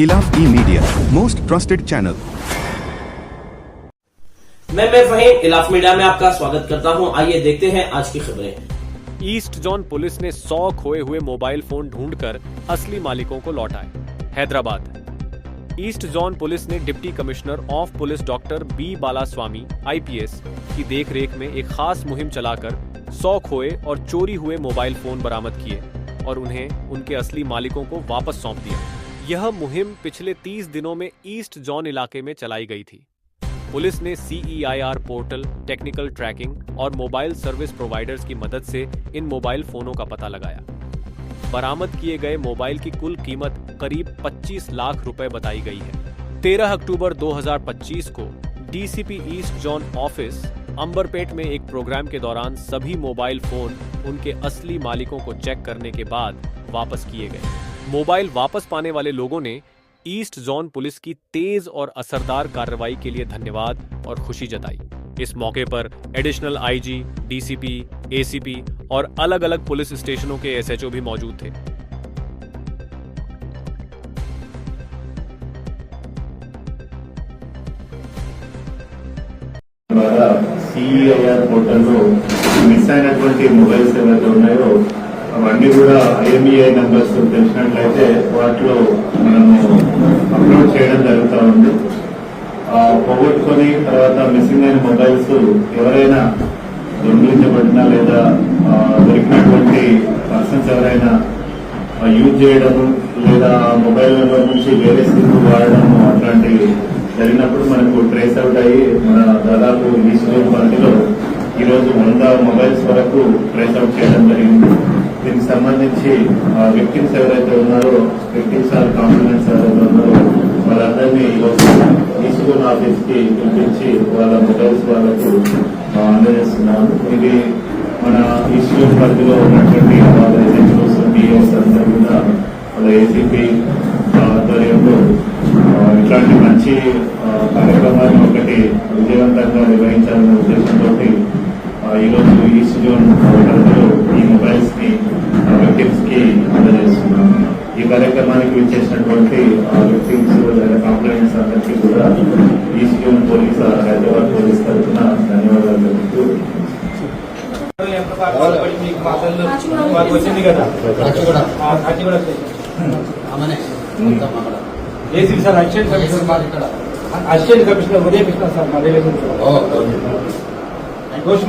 इलाफ ई media most trusted channel. मैं Faheem Ilaf media में आपका स्वागत करता हूं। आइए देखते हैं आज की खबरें। ईस्ट जोन पुलिस ने 100 खोए हुए मोबाइल फोन ढूंढकर असली मालिकों को लौटाए। हैदराबाद ईस्ट जोन पुलिस ने deputy commissioner of police doctor B Balaswamy IPS की देखरेख में एक खास मुहिम चलाकर 100 खोए और चोरी हुए मोबाइल फोन बरामद किए और उन्हें उनके असली मालिकों को वापस सौंप दिया। यह मुहिम पिछले 30 दिनों में ईस्ट जोन इलाके में चलाई गई थी। पुलिस ने CEIR पोर्टल, टेक्निकल ट्रैकिंग और मोबाइल सर्विस प्रोवाइडर्स की मदद से इन मोबाइल फोनों का पता लगाया। बरामद किए गए मोबाइल की कुल कीमत करीब 25 लाख रुपए बताई गई है। 13 अक्टूबर 2025 को DCP east zone office Amberpet में एक प्रोग्राम के दौरान सभी मोबाइल फोन उनके असली मालिकों को चेक करने के बाद वापस किए गए। मोबाइल वापस पाने वाले लोगों ने ईस्ट जोन पुलिस की तेज और असरदार कार्रवाई के लिए धन्यवाद और खुशी जताई। इस मौके पर एडिशनल IG, DCP, ACP और अलग अलग पुलिस स्टेशनों के SHO भी मौजूद थे। CEIR పోర్టల్లో మిస్ అయినటువంటి మొబైల్స్ ఏవైతే ఉన్నాయో అవన్నీ కూడా IMEI నంబర్స్ తెలిసినట్లయితే వాటిలో మనము అప్లోడ్ చేయడం జరుగుతూ ఉంది. పోగొట్టుకొని తర్వాత మిస్సింగ్ అయిన మొబైల్స్ ఎవరైనా దొంగిలించబడినా లేదా దొరికినటువంటి పర్సన్స్ ఎవరైనా యూజ్ చేయడము లేదా మొబైల్లో నుంచి వేరే సిమ్ వాడడము అట్లాంటివి జరిగినప్పుడు మనకు ట్రేస్ అవుట్ అయ్యి మన దాదాపు ఈస్ట్ జోన్ పరిధిలో ఈరోజు 100 మొబైల్స్ వరకు ట్రేస్ అవుట్ చేయడం జరిగింది. దీనికి సంబంధించి విక్టిమ్స్ ఎవరైతే ఉన్నారో, విక్టిమ్స్ ఆర్ కాంప్లిమెంట్స్ ఎవరైతే ఉన్నారో వాళ్ళందరినీ ఈరోజు ఈస్ట్ జోన్ ఆఫీస్ కి పిలిపించి వాళ్ళ మొబైల్స్ వాళ్ళకు అందజేస్తున్నాము. ఇది మన ఈస్ట్ జోన్ పరిధిలో ఉన్నటువంటి వాళ్ళ SHOs, DOs అందరూ కూడా వాళ్ళ ACP ఆధ్వర్యంలో ఇట్లాంటి మంచి కార్యక్రమాన్ని ఒకటి విజయవంతంగా నిర్వహించాలనే ఉద్దేశంతో ఈరోజు ఈస్ట్ జోన్ పరిధిలో ఈ మొబైల్స్ ని విక్టిమ్స్ కి అందజేస్తున్నాము. ఈ కార్యక్రమానికి విచ్చేసినటువంటి విక్టిమ్స్ లేదా కంప్లైంట్స్ అందరికీ కూడా east zone police, Hyderabad police తరఫున ధన్యవాదాలు తెలుపుతూ సార్ అసిస్టెంట్ కమిషనర్ ఉదయ కృష్ణ సార్ మా ఘోష్